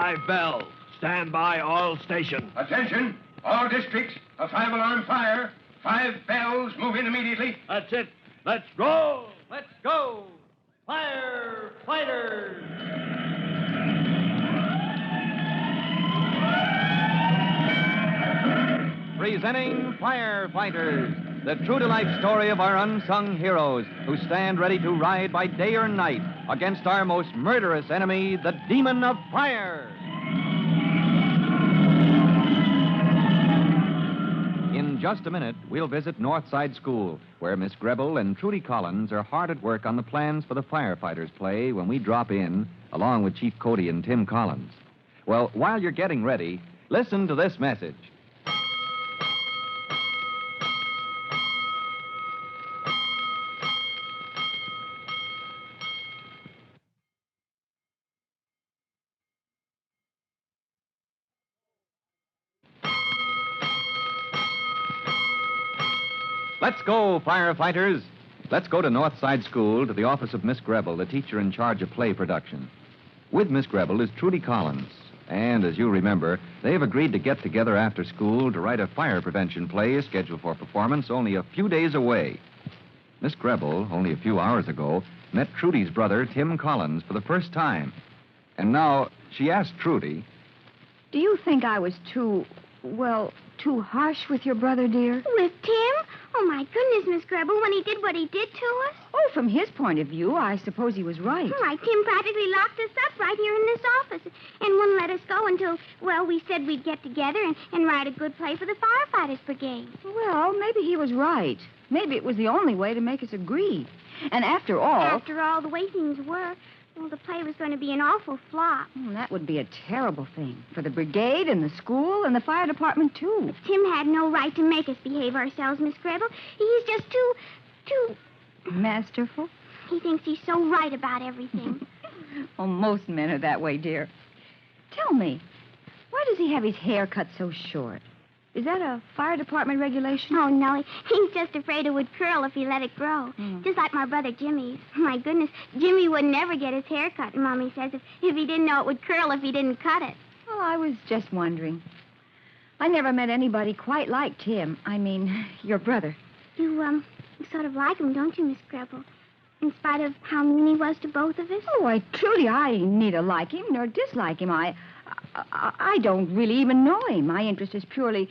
5 bells. Stand by all stations. Attention, all districts. A 5-alarm fire. 5 bells. Move in immediately. That's it. Let's roll. Let's go. Firefighters. Presenting Firefighters, the true-to-life story of our unsung heroes who stand ready to ride by day or night against our most murderous enemy, the demon of fire. In just a minute, we'll visit Northside School, where Miss Grebel and Trudy Collins are hard at work on the plans for the Firefighters play when we drop in, along with Chief Cody and Tim Collins. Well, while you're getting ready, listen to this message. Let's go, firefighters. Let's go to Northside School, to the office of Miss Grebel, the teacher in charge of play production. With Miss Grebel is Trudy Collins. And as you remember, they've agreed to get together after school to write a fire prevention play scheduled for performance only a few days away. Miss Grebel, only a few hours ago, met Trudy's brother, Tim Collins, for the first time. And now she asked Trudy, "Do you think I was too harsh with your brother, dear?" With Tim? Oh, my goodness, Miss Grebel, when he did what he did to us? Oh, from his point of view, I suppose he was right. Why, Tim practically locked us up right here in this office and wouldn't let us go until, we said we'd get together and write a good play for the Firefighters Brigade. Well, maybe he was right. Maybe it was the only way to make us agree. And after all, the way things were, the play was going to be an awful flop. That would be a terrible thing for the brigade and the school and the fire department, too. Tim had no right to make us behave ourselves, Miss Grebel. He's just too... Masterful? He thinks he's so right about everything. Oh, most men are that way, dear. Tell me, why does he have his hair cut so short? Is that a fire department regulation? Oh, no. He's just afraid it would curl if he let it grow. Just like my brother Jimmy's. My goodness, Jimmy would never get his hair cut, Mommy says, if he didn't know it would curl if he didn't cut it. Well, I was just wondering. I never met anybody quite like Tim. I mean, your brother. You sort of like him, don't you, Miss Grebel? In spite of how mean he was to both of us? Oh, truly, I neither like him nor dislike him. I don't really even know him. My interest is purely...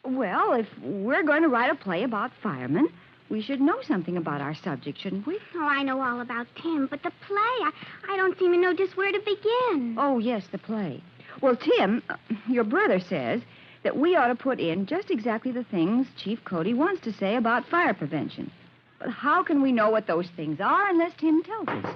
Well, if we're going to write a play about firemen, we should know something about our subject, shouldn't we? Oh, I know all about Tim, but the play, I don't seem to know just where to begin. Oh, yes, the play. Well, Tim, your brother says that we ought to put in just exactly the things Chief Cody wants to say about fire prevention. But how can we know what those things are unless Tim tells us?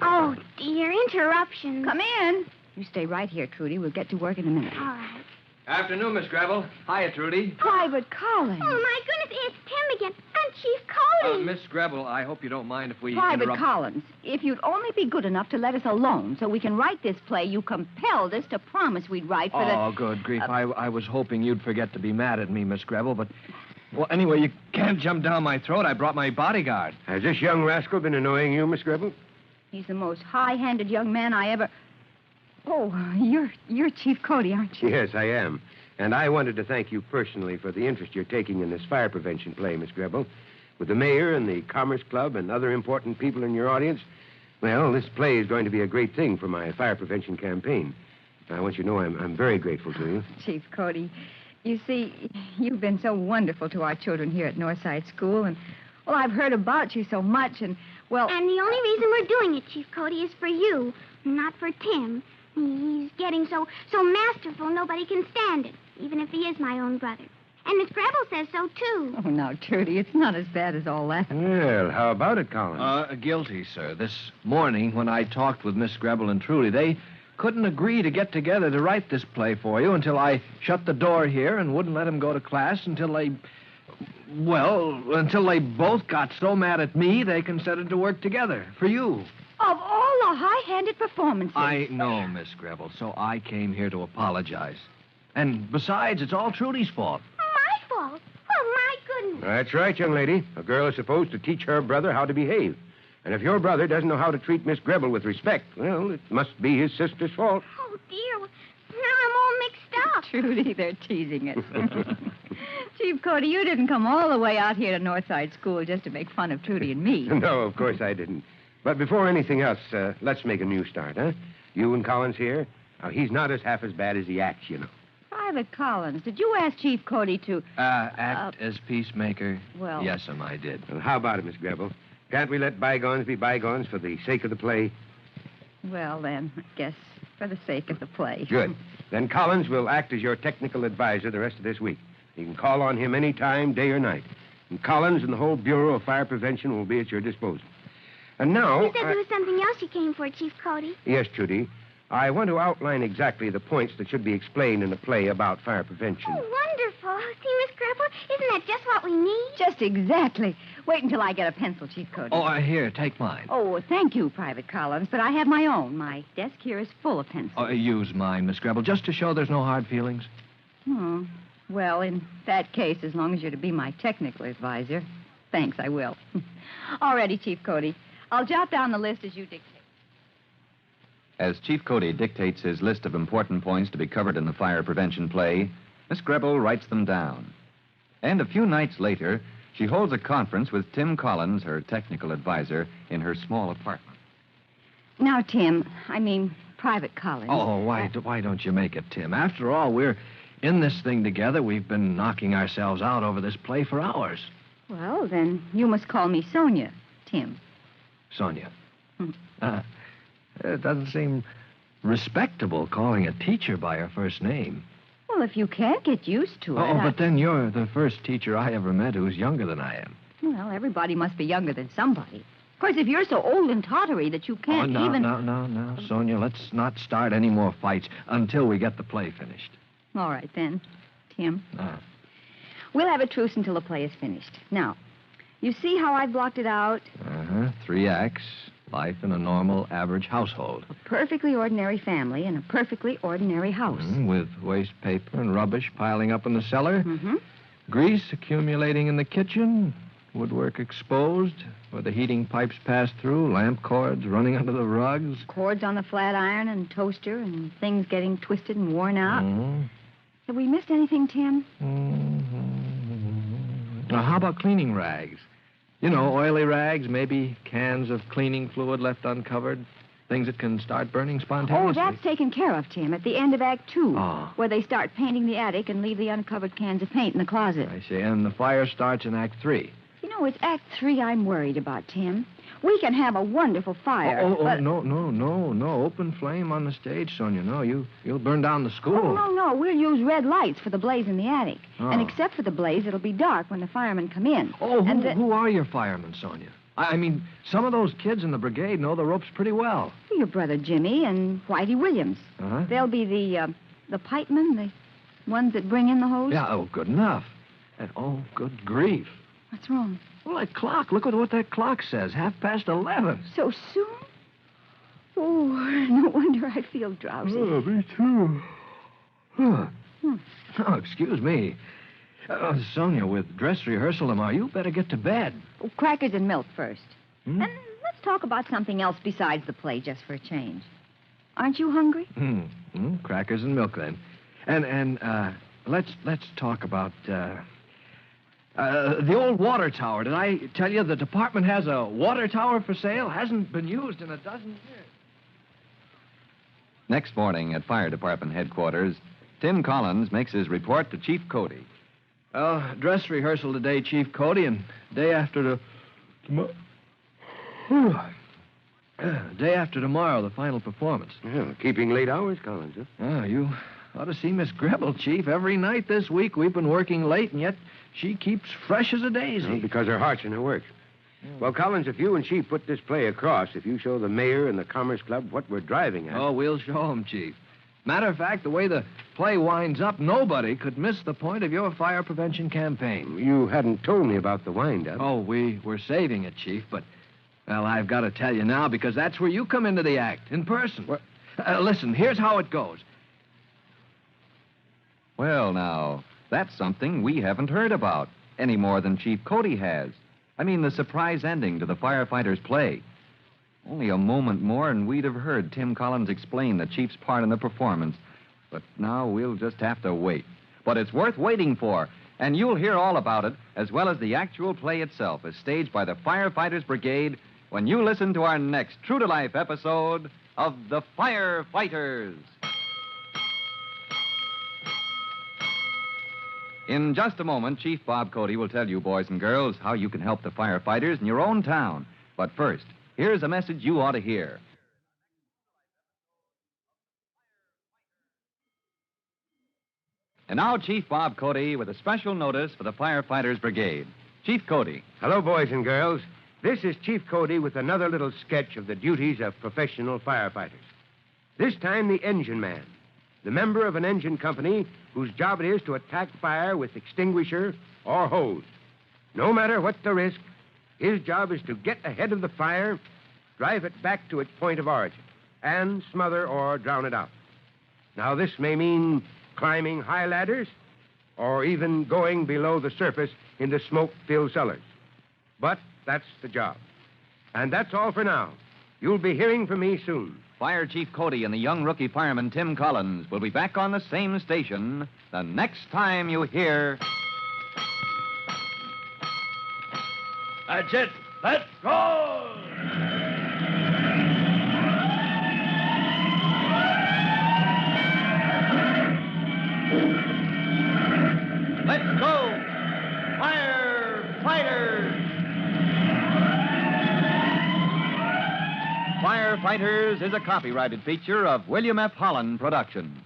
Oh, dear, interruptions. Come in. You stay right here, Trudy. We'll get to work in a minute. All right. Afternoon, Miss Grebel. Hiya, Trudy. Private Collins. Oh, my goodness, it's Tim again. And Chief Cody. Miss Grebel, I hope you don't mind if we Private Collins, if you'd only be good enough to let us alone so we can write this play you compelled us to promise we'd write for the... Oh, good grief. I was hoping you'd forget to be mad at me, Miss Grebel, but... Well, anyway, you can't jump down my throat. I brought my bodyguard. Has this young rascal been annoying you, Miss Grebel? He's the most high-handed young man I ever... Oh, you're Chief Cody, aren't you? Yes, I am. And I wanted to thank you personally for the interest you're taking in this fire prevention play, Miss Grebel. With the mayor and the Commerce Club and other important people in your audience, well, this play is going to be a great thing for my fire prevention campaign. I want you to know I'm very grateful to you. Chief Cody, you see, you've been so wonderful to our children here at Northside School, and, I've heard about you so much, and, And the only reason we're doing it, Chief Cody, is for you, not for Tim. He's getting so masterful, nobody can stand it, even if he is my own brother. And Miss Grebel says so, too. Oh, now, Trudy, it's not as bad as all that. Well, how about it, Collins? Guilty, sir. This morning, when I talked with Miss Grebel and Trudy, they couldn't agree to get together to write this play for you until I shut the door here and wouldn't let them go to class until they both got so mad at me they consented to work together for you. Of all the high-handed performances. I know, Miss Grebel, so I came here to apologize. And besides, it's all Trudy's fault. My fault? Oh, my goodness. That's right, young lady. A girl is supposed to teach her brother how to behave. And if your brother doesn't know how to treat Miss Gribble with respect, well, it must be his sister's fault. Oh, dear. Now I'm all mixed up. Trudy, they're teasing us. Chief Cody, you didn't come all the way out here to Northside School just to make fun of Trudy and me. No, of course I didn't. But before anything else, let's make a new start, huh? You and Collins here. Now, he's not half as bad as he acts, you know. Private Collins, did you ask Chief Cody to... Act as peacemaker? Well... Yes'm, I did. Well, how about it, Miss Gribble? Can't we let bygones be bygones for the sake of the play? Well, then, I guess for the sake of the play. Good. Then Collins will act as your technical advisor the rest of this week. You can call on him any time, day or night. And Collins and the whole Bureau of Fire Prevention will be at your disposal. And now... You said there was something else you came for, Chief Cody. Yes, Judy. I want to outline exactly the points that should be explained in a play about fire prevention. Oh, wonderful. See, Miss Gribble, isn't that just what we need? Just exactly. Wait until I get a pencil, Chief Cody. Oh, here, take mine. Oh, thank you, Private Collins, but I have my own. My desk here is full of pencils. Use mine, Miss Gribble, just to show there's no hard feelings. Hmm. Well, in that case, as long as you're to be my technical advisor, thanks, I will. All righty, Chief Cody. I'll jot down the list as you dictate. As Chief Cody dictates his list of important points to be covered in the fire prevention play, Miss Gribble writes them down. And a few nights later, she holds a conference with Tim Collins, her technical advisor, in her small apartment. Now, Private Collins. Oh, why don't you make it, Tim? After all, we're in this thing together. We've been knocking ourselves out over this play for hours. Well, then you must call me Sonia, Tim. Sonia. It doesn't seem respectable calling a teacher by her first name. Well, if you can't get used to it... Oh, but then you're the first teacher I ever met who's younger than I am. Well, everybody must be younger than somebody. Of course, if you're so old and tottery that you can't even... No, Sonia, let's not start any more fights until we get the play finished. All right, then, Tim. We'll have a truce until the play is finished. Now, you see how I blocked it out? 3 acts. Life in a normal, average household. A perfectly ordinary family in a perfectly ordinary house. With waste paper and rubbish piling up in the cellar. Mm-hmm. Grease accumulating in the kitchen. Woodwork exposed where the heating pipes pass through. Lamp cords running under the rugs. Cords on the flat iron and toaster and things getting twisted and worn out. Have we missed anything, Tim? Now, how about cleaning rags? You know, oily rags, maybe cans of cleaning fluid left uncovered. Things that can start burning spontaneously. Oh, that's taken care of, Tim, at the end of Act 2. Oh. Where they start painting the attic and leave the uncovered cans of paint in the closet. I see. And the fire starts in Act 3. You know, it's Act 3 I'm worried about, Tim. We can have a wonderful fire. But... No. Open flame on the stage, Sonia. No, you'll burn down the school. Oh, no. We'll use red lights for the blaze in the attic. Oh. And except for the blaze, it'll be dark when the firemen come in. Oh, who are your firemen, Sonia? I mean, some of those kids in the brigade know the ropes pretty well. Your brother Jimmy and Whitey Williams. Uh-huh. They'll be the pipemen, the ones that bring in the hose. Yeah, good enough. And, good grief. What's wrong? Well, that clock. Look at what that clock says. 11:30. So soon? Oh, no wonder I feel drowsy. Oh, me too. Oh, excuse me. Sonia, with dress rehearsal tomorrow, you better get to bed. Oh, crackers and milk first. And let's talk about something else besides the play, just for a change. Aren't you hungry? Crackers and milk, then. And let's talk about the old water tower. Did I tell you the department has a water tower for sale? Hasn't been used in a dozen years. Next morning at fire department headquarters, Tim Collins makes his report to Chief Cody. Dress rehearsal today, Chief Cody, and day after tomorrow, the final performance. Well, keeping late hours, Collins, huh? You ought to see Miss Gribble, Chief. Every night this week we've been working late, and yet she keeps fresh as a daisy. Well, because her heart's in her work. Well, Collins, if you and she put this play across, if you show the mayor and the Commerce Club what we're driving at... Oh, we'll show them, Chief. Matter of fact, the way the play winds up, nobody could miss the point of your fire prevention campaign. You hadn't told me about the wind-up. Oh, we were saving it, Chief, but, well, I've got to tell you now because that's where you come into the act, in person. What? Listen, here's how it goes. Well, now, that's something we haven't heard about, any more than Chief Cody has. I mean, the surprise ending to the Firefighters play. Only a moment more, and we'd have heard Tim Collins explain the Chief's part in the performance. But now we'll just have to wait. But it's worth waiting for, and you'll hear all about it, as well as the actual play itself, as staged by the Firefighters Brigade, when you listen to our next true-to-life episode of The Firefighters. In just a moment, Chief Bob Cody will tell you, boys and girls, how you can help the firefighters in your own town. But first, here's a message you ought to hear. And now, Chief Bob Cody with a special notice for the Firefighters Brigade. Chief Cody. Hello, boys and girls. This is Chief Cody with another little sketch of the duties of professional firefighters. This time, the engine man, the member of an engine company whose job it is to attack fire with extinguisher or hose. No matter what the risk, his job is to get ahead of the fire, drive it back to its point of origin, and smother or drown it out. Now, this may mean climbing high ladders or even going below the surface into smoke-filled cellars. But that's the job. And that's all for now. You'll be hearing from me soon. Fire Chief Cody and the young rookie fireman Tim Collins will be back on the same station the next time you hear... That's it. Let's go! Let's go! Firefighters! Firefighters is a copyrighted feature of William F. Holland Productions.